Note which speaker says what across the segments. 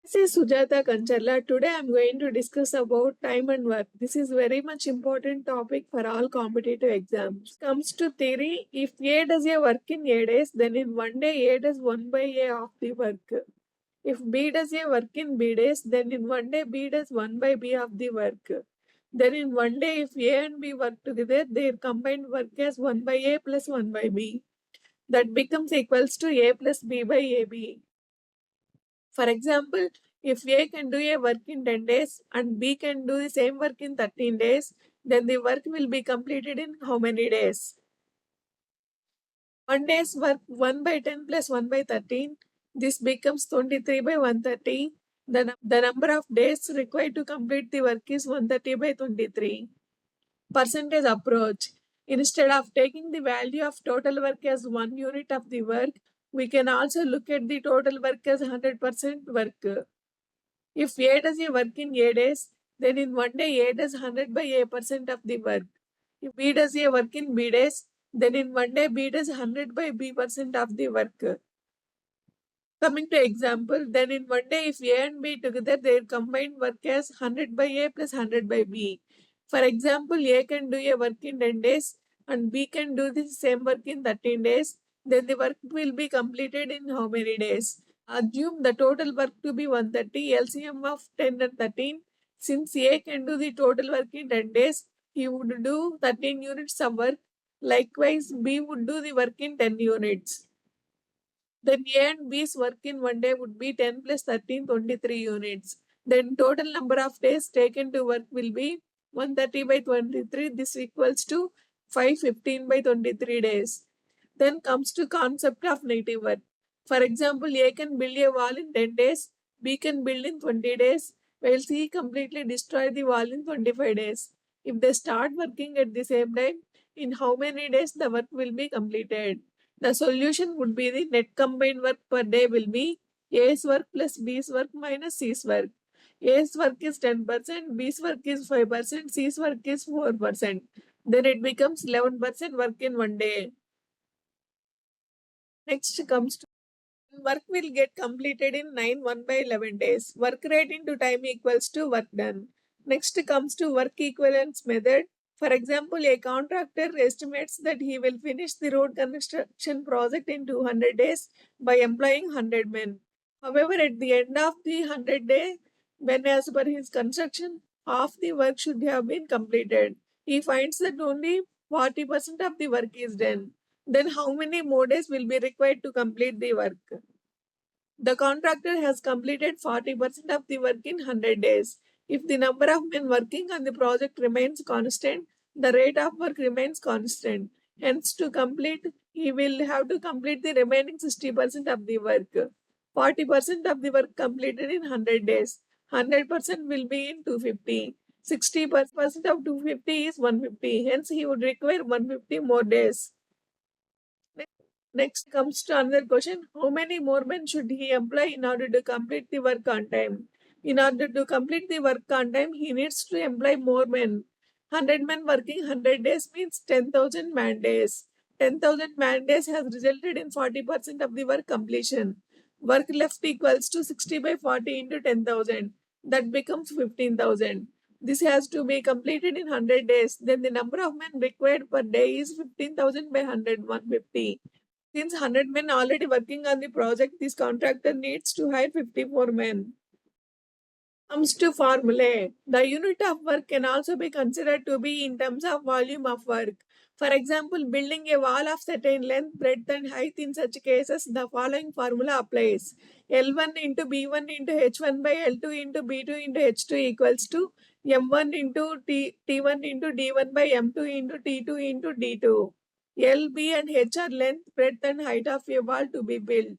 Speaker 1: This is Sujata Kancharla. Today I am going to discuss about time and work. This is very much important topic for all competitive exams. Comes to theory, if A does a work in A days, then in one day A does 1 by A of the work. If B does a work in B days, then in one day B does 1 by B of the work. Then in one day, if A and B work together, their combined work as 1 by A plus 1 by B. That becomes equals to A plus B by AB. For example, if A can do a work in 10 days and B can do the same work in 13 days, then the work will be completed in how many days? One day's work 1 by 10 plus 1 by 13. This becomes 23 by 130. The number of days required to complete the work is 130 by 23. Percentage approach. Instead of taking the value of total work as 1 unit of the work, we can also look at the total work as 100% work. If A does a work in A days, then in one day A does 100 by A% of the work. If B does a work in B days, then in one day B does 100 by B% of the work. Coming to example, then in one day if A and B together, their combined work as 100 by A plus 100 by B. For example, A can do a work in 10 days and B can do the same work in 13 days. Then the work will be completed in how many days? Assume the total work to be 130, LCM of 10 and 13. Since A can do the total work in 10 days, he would do 13 units of work. Likewise, B would do the work in 10 units. Then A and B's work in one day would be 10 plus 13, 23 units. Then total number of days taken to work will be 130 by 23. This equals to 515 by 23 days. Then comes to concept of native work. For example, A can build a wall in 10 days, B can build in 20 days, while C completely destroy the wall in 25 days. If they start working at the same time, in how many days the work will be completed? The solution would be the net combined work per day will be A's work plus B's work minus C's work. A's work is 10%, B's work is 5%, C's work is 4%. Then it becomes 11% work in one day. Next comes to work will get completed in 9 1 by 11 days. Work rate into time equals to work done. Next comes to work equivalence method. For example, a contractor estimates that he will finish the road construction project in 200 days by employing 100 men. However, at the end of the 100 day, when as per his construction, half the work should have been completed. He finds that only 40% of the work is done. Then how many more days will be required to complete the work? The contractor has completed 40% of the work in 100 days. If the number of men working on the project remains constant, the rate of work remains constant. Hence, to complete, he will have to complete the remaining 60% of the work. 40% of the work completed in 100 days. 100% will be in 250. 60% of 250 is 150. Hence, he would require 150 more days. Next comes to another question. How many more men should he employ in order to complete the work on time? In order to complete the work on time, he needs to employ more men. 100 men working 100 days means 10,000 man days. 10,000 man days has resulted in 40% of the work completion. Work left equals to 60 by 40 into 10,000. That becomes 15,000. This has to be completed in 100 days. Then the number of men required per day is 15,000 by 100, 150. Since 100 men already working on the project, this contractor needs to hire 54 men. Comes to formulae. The unit of work can also be considered to be in terms of volume of work. For example, building a wall of certain length, breadth, and height. In such cases, the following formula applies. L1 into B1 into H1 by L2 into B2 into H2 equals to M1 into T1 into D1 by M2 into T2 into D2. L, B, and H are length, breadth, and height of a wall to be built.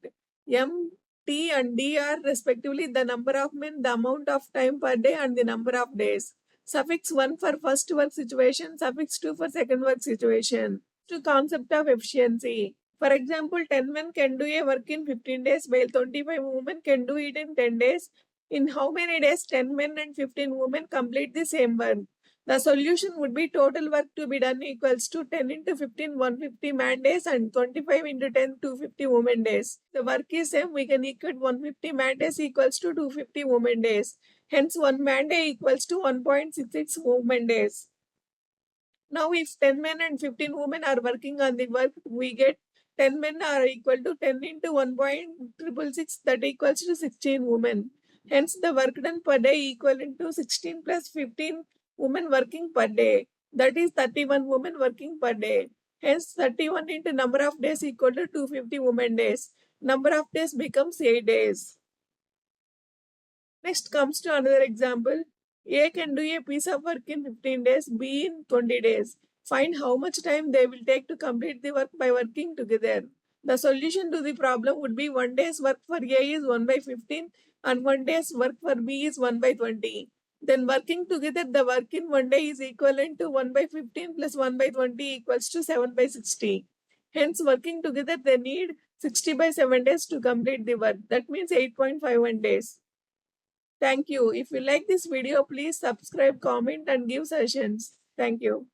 Speaker 1: M, T, and D are respectively the number of men, the amount of time per day, and the number of days. Suffix 1 for first work situation, suffix 2 for second work situation. To concept of efficiency. For example, 10 men can do a work in 15 days, while 25 women can do it in 10 days. In how many days 10 men and 15 women complete the same work? The solution would be total work to be done equals to 10 into 15, 150 man days and 25 into 10, 250 women days. The work is same, we can equate 150 man days equals to 250 women days. Hence, 1 man day equals to 1.66 women days. Now, if 10 men and 15 women are working on the work, we get 10 men are equal to 10 into 1.666, that equals to 16 women. Hence, the work done per day equivalent to 16 plus 15 women working per day. That is 31 women working per day. Hence, 31 into number of days equal to 250 women days. Number of days becomes 8 days. Next comes to another example. A can do a piece of work in 15 days, B in 20 days. Find how much time they will take to complete the work by working together. The solution to the problem would be 1 day's work for A is 1 by 15 and 1 day's work for B is 1 by 20. Then working together, the work in 1 day is equivalent to 1 by 15 plus 1 by 20 equals to 7 by 60. Hence, working together, they need 60 by 7 days to complete the work. That means 8.51 days. Thank you. If you like this video, please subscribe, comment, and give suggestions. Thank you.